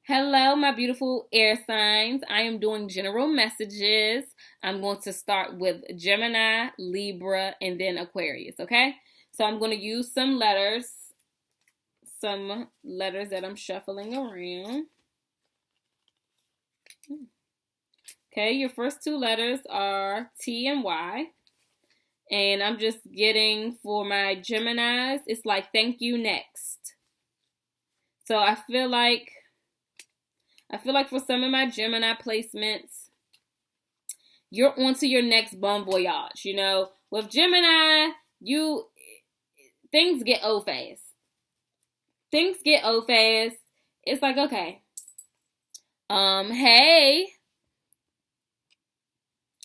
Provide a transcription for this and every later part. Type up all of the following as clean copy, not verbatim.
Hello, my beautiful air signs. I am doing general messages. I'm going to start with Gemini, Libra, and then Aquarius, okay? So I'm going to use some letters that I'm shuffling around. Okay, your first two letters are T and Y. And I'm just getting for my Geminis, it's like thank you next. So I feel like for some of my Gemini placements, you're on to your next bon voyage. With Gemini, you things get old fast. Things get old fast. It's like, okay, hey,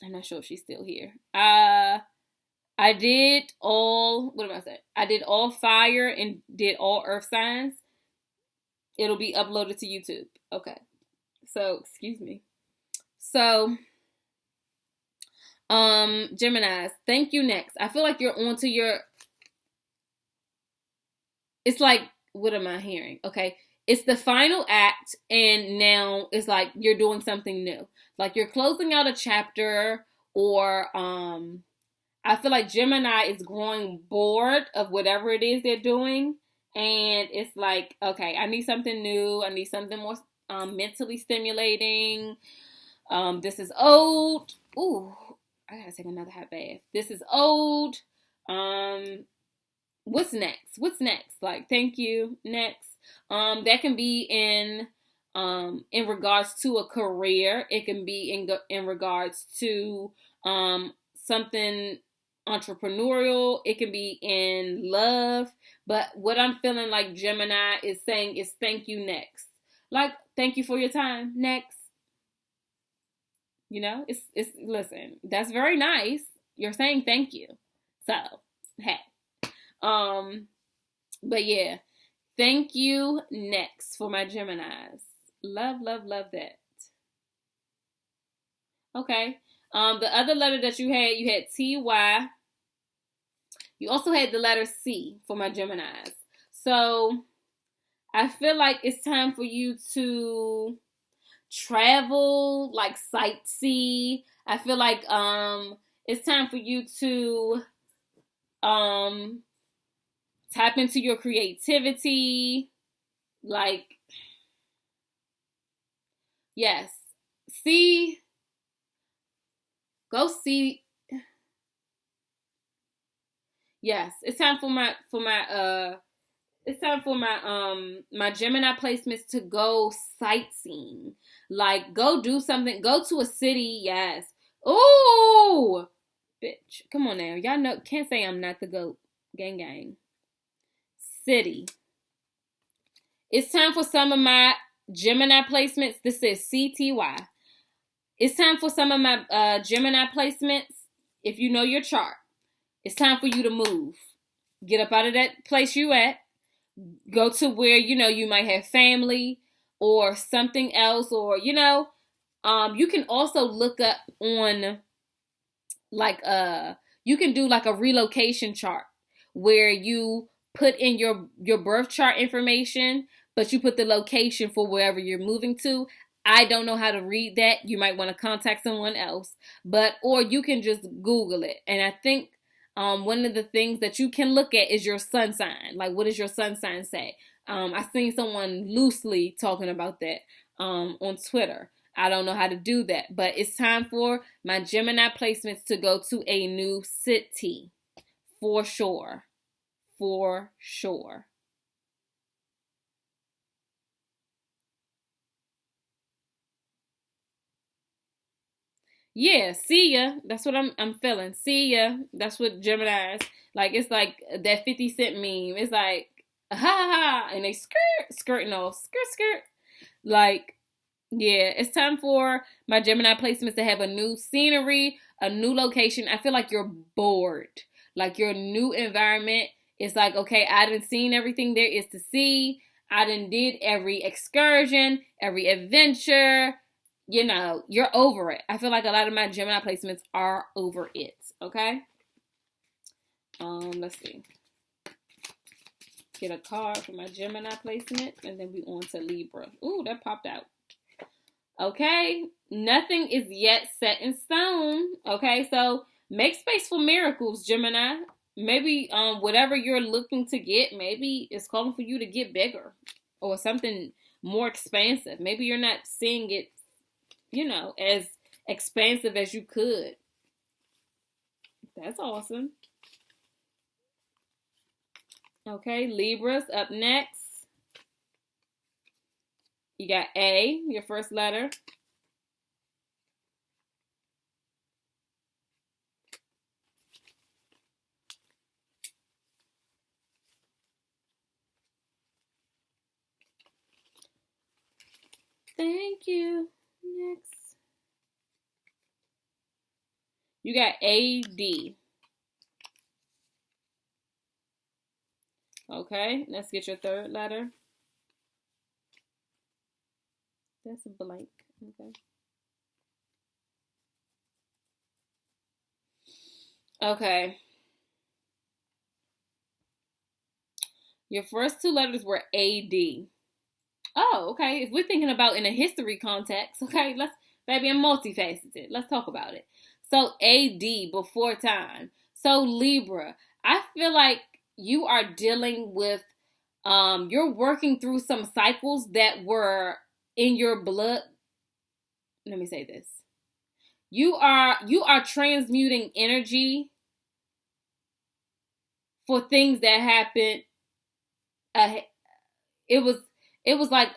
I'm not sure if she's still here. I did all. What am I saying? I did all fire and did all earth signs. It'll be uploaded to YouTube. Okay. So excuse me. So Geminis, thank you next. I feel like you're on to your. It's like, what am I hearing? Okay. It's the final act, and now it's like you're doing something new. Like you're closing out a chapter, or I feel like Gemini is growing bored of whatever it is they're doing, and it's like, okay, I need something new. I need something more mentally stimulating. This is old. Ooh, I gotta take another hot bath. This is old. Um, what's next? What's next? Like, thank you. Next. That can be in regards to a career. It can be in regards to something entrepreneurial. It can be in love. But what I'm feeling like Gemini is saying is thank you next. Like, thank you for your time. Next. It's listen, that's very nice. You're saying thank you. So, hey. Um, but yeah, thank you next for my Geminis. Love, love, love that. Okay. The other letter that you had TY. You also had the letter C for my Geminis. So I feel like it's time for you to travel, like sightsee. I feel like it's time for you to um tap into your creativity. Like, yes. See, go see. Yes, it's time for my Gemini placements to go sightseeing. Like, go do something, go to a city, yes. Ooh, bitch. Come on now. Y'all know, can't say I'm not the GOAT. Gang gang. City. It's time for some of my Gemini placements. This is CTY. It's time for some of my Gemini placements. If you know your chart, it's time for you to move. Get up out of that place you at. Go to where you might have family or something else, or you can also look up on, like, you can do like a relocation chart where you put in your birth chart information, but you put the location for wherever you're moving to. I don't know how to read that. You might want to contact someone else, or you can just Google it. And I think one of the things that you can look at is your sun sign. Like, what does your sun sign say? I seen someone loosely talking about that on Twitter. I don't know how to do that, but it's time for my Gemini placements to go to a new city. For sure. For sure. Yeah, see ya. That's what I'm feeling. See ya. That's what Gemini's like. It's like that 50 Cent meme. It's like ha ha ha, and they skirting off, skirt. Like, yeah, it's time for my Gemini placements to have a new scenery, a new location. I feel like you're bored. Like, your new environment is like, okay, I done seen everything there is to see. I done did every excursion, every adventure. You're over it. I feel like a lot of my Gemini placements are over it. Okay. Let's see. Get a card for my Gemini placement, and then we on to Libra. Ooh, that popped out. Okay, nothing is yet set in stone. Okay, so make space for miracles, Gemini. Maybe whatever you're looking to get, maybe it's calling for you to get bigger or something more expansive. Maybe you're not seeing it, as expansive as you could. That's awesome. Okay, Libras up next. You got A, your first letter. Thank you. Next. You got AD. Okay, let's get your third letter. That's a blank. Okay. Okay. Your first two letters were AD. Oh, okay. If we're thinking about in a history context, okay, baby, I'm multifaceted. Let's talk about it. So AD, before time. So Libra, I feel like you are dealing with, you're working through some cycles that were in your blood. Let me say this. You are transmuting energy for things that happened. It was like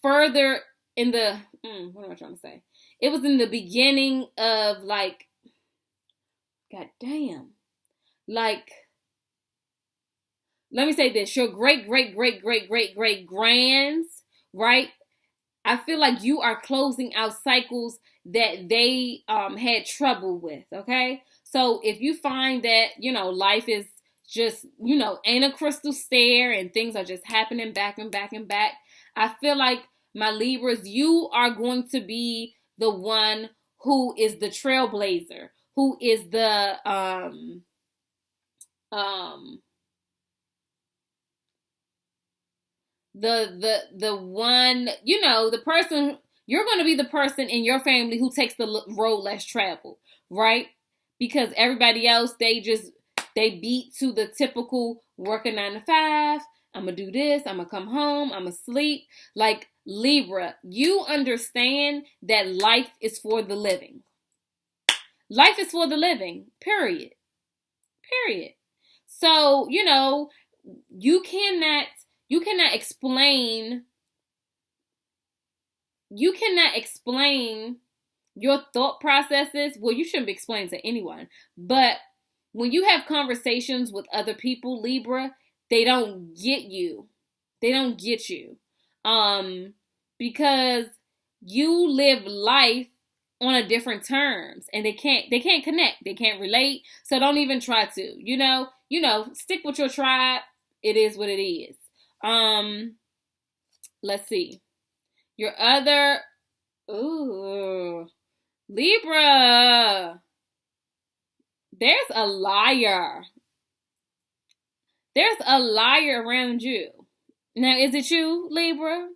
further in the, what am I trying to say? It was in the beginning of like, god damn, like, let me say this, your great grands, right? I feel like you are closing out cycles that they had trouble with, okay? So if you find that, life is just, ain't a crystal stair and things are just happening back and back and back, I feel like, my Libras, you are going to be the one who is the trailblazer, who is the one, the person, you're going to be the person in your family who takes the road less traveled, right? Because everybody else, they beat to the typical working 9 to 5. I'm going to do this. I'm going to come home. I'm going to sleep. Like, Libra, you understand that life is for the living. Life is for the living, period. Period. So, you cannot explain your thought processes. Well, you shouldn't be explaining to anyone. But when you have conversations with other people, Libra, they don't get you. They don't get you. Because you live life on a different terms and they can't connect. They can't relate. So don't even try to, stick with your tribe. It is what it is. Let's see. Your other, Libra. There's a liar. There's a liar around you. Now, is it you, Libra?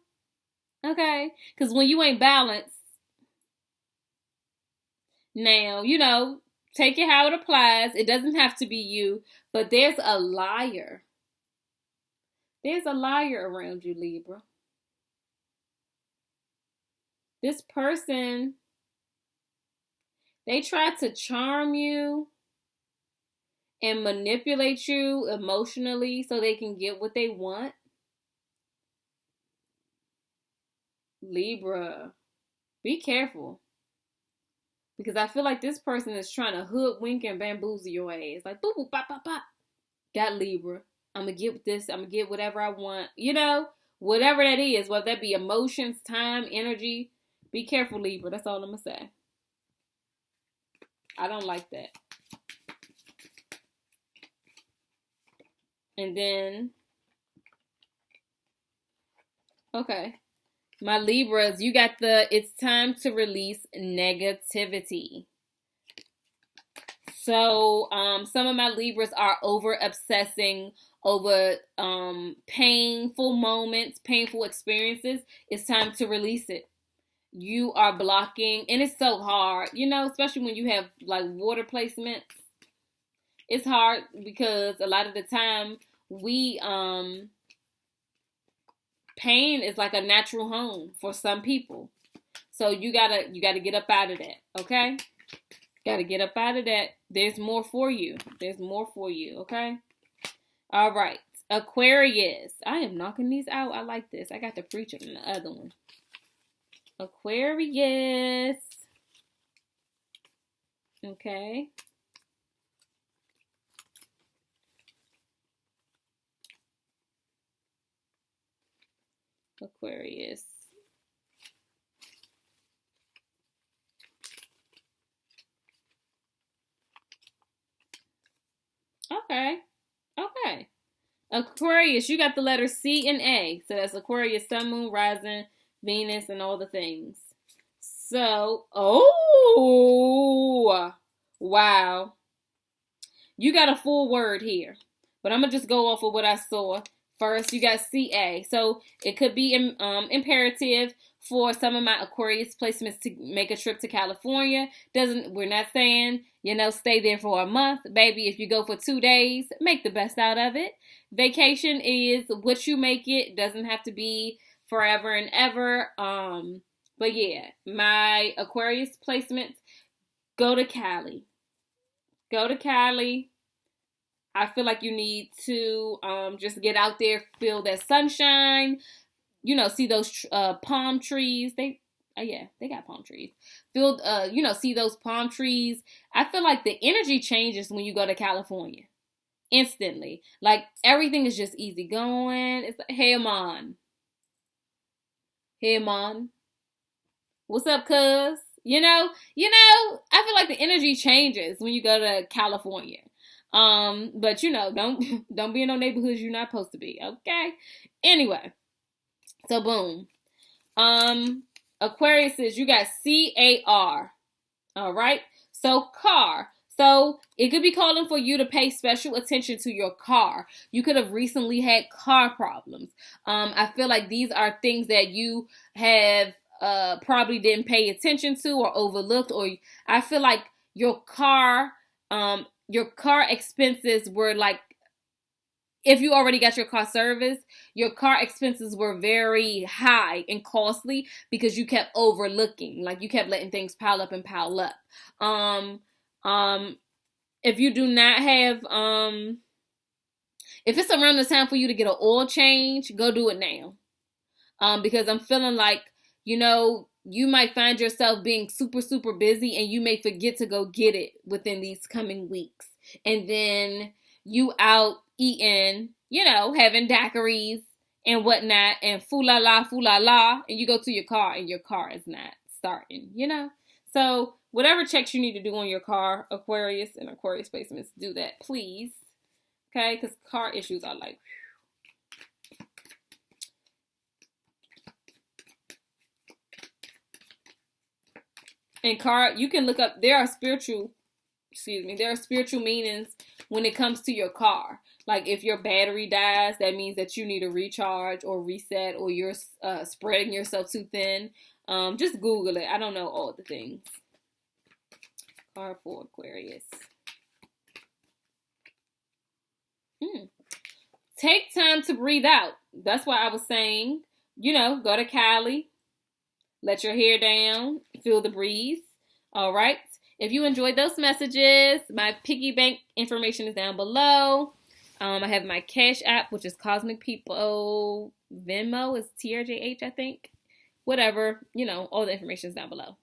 Okay. Because when you ain't balanced, now, take it how it applies. It doesn't have to be you, but there's a liar. There's a liar around you, Libra. This person, they try to charm you and manipulate you emotionally so they can get what they want. Libra, be careful. Because I feel like this person is trying to hoodwink and bamboozle your ass. Like, boop, boop, bop, bop, bop. Got Libra. I'm going to get this. I'm going to get whatever I want. Whatever that is. Whether that be emotions, time, energy. Be careful, Libra. That's all I'm going to say. I don't like that. And then, okay. My Libras, you got it's time to release negativity. So, some of my Libras are over obsessing over painful moments, painful experiences, it's time to release it. You are blocking, and it's so hard, especially when you have like water placements. It's hard because a lot of the time we pain is like a natural home for some people. So you gotta get up out of that, okay? Gotta get up out of that. There's more for you. There's more for you, okay? All right. Aquarius. I am knocking these out. I like this. I got the preacher in the other one. Aquarius. Okay. Aquarius. Okay. Okay. Aquarius, you got the letter C and A. So that's Aquarius, Sun, Moon, Rising, Venus, and all the things. So, wow. You got a full word here. But I'm going to just go off of what I saw. First, you got CA. So it could be imperative for some of my Aquarius placements to make a trip to California. We're not saying, stay there for a month. Baby, if you go for 2 days, make the best out of it. Vacation is what you make it. Doesn't have to be forever and ever. But yeah, my Aquarius placements, go to Cali. Go to Cali. I feel like you need to just get out there, feel that sunshine, see those palm trees. They got palm trees. See those palm trees. I feel like the energy changes when you go to California instantly. Like everything is just easy going. It's like, hey, Amon. Hey, Amon. What's up, cuz? I feel like the energy changes when you go to California. But don't be in no neighborhoods you're not supposed to be, okay? Anyway, so boom. Aquarius says you got CAR. All right. So car. So it could be calling for you to pay special attention to your car. You could have recently had car problems. I feel like these are things that you have probably didn't pay attention to or overlooked, or I feel like your car expenses were like, if you already got your car serviced, your car expenses were very high and costly because you kept overlooking, like you kept letting things pile up and pile up. If you do not have, if it's around the time for you to get an oil change, go do it now. Because I'm feeling like, you might find yourself being super, super busy and you may forget to go get it within these coming weeks. And then you out eating, having daiquiris and whatnot and foo la la, and you go to your car and your car is not starting, So whatever checks you need to do on your car, Aquarius and Aquarius placements, do that, please. Okay? Because car issues are like, and car, you can look up, there are spiritual meanings when it comes to your car. Like if your battery dies, that means that you need a recharge or reset, or you're spreading yourself too thin. Just Google it. I don't know all the things. Car for Aquarius. Take time to breathe out. That's why I was saying, go to Cali. Let your hair down. Feel the breeze. All right. If you enjoyed those messages, my piggy bank information is down below. I have my Cash App, which is Cosmic People. Venmo is TRJH, I think. Whatever. All the information is down below.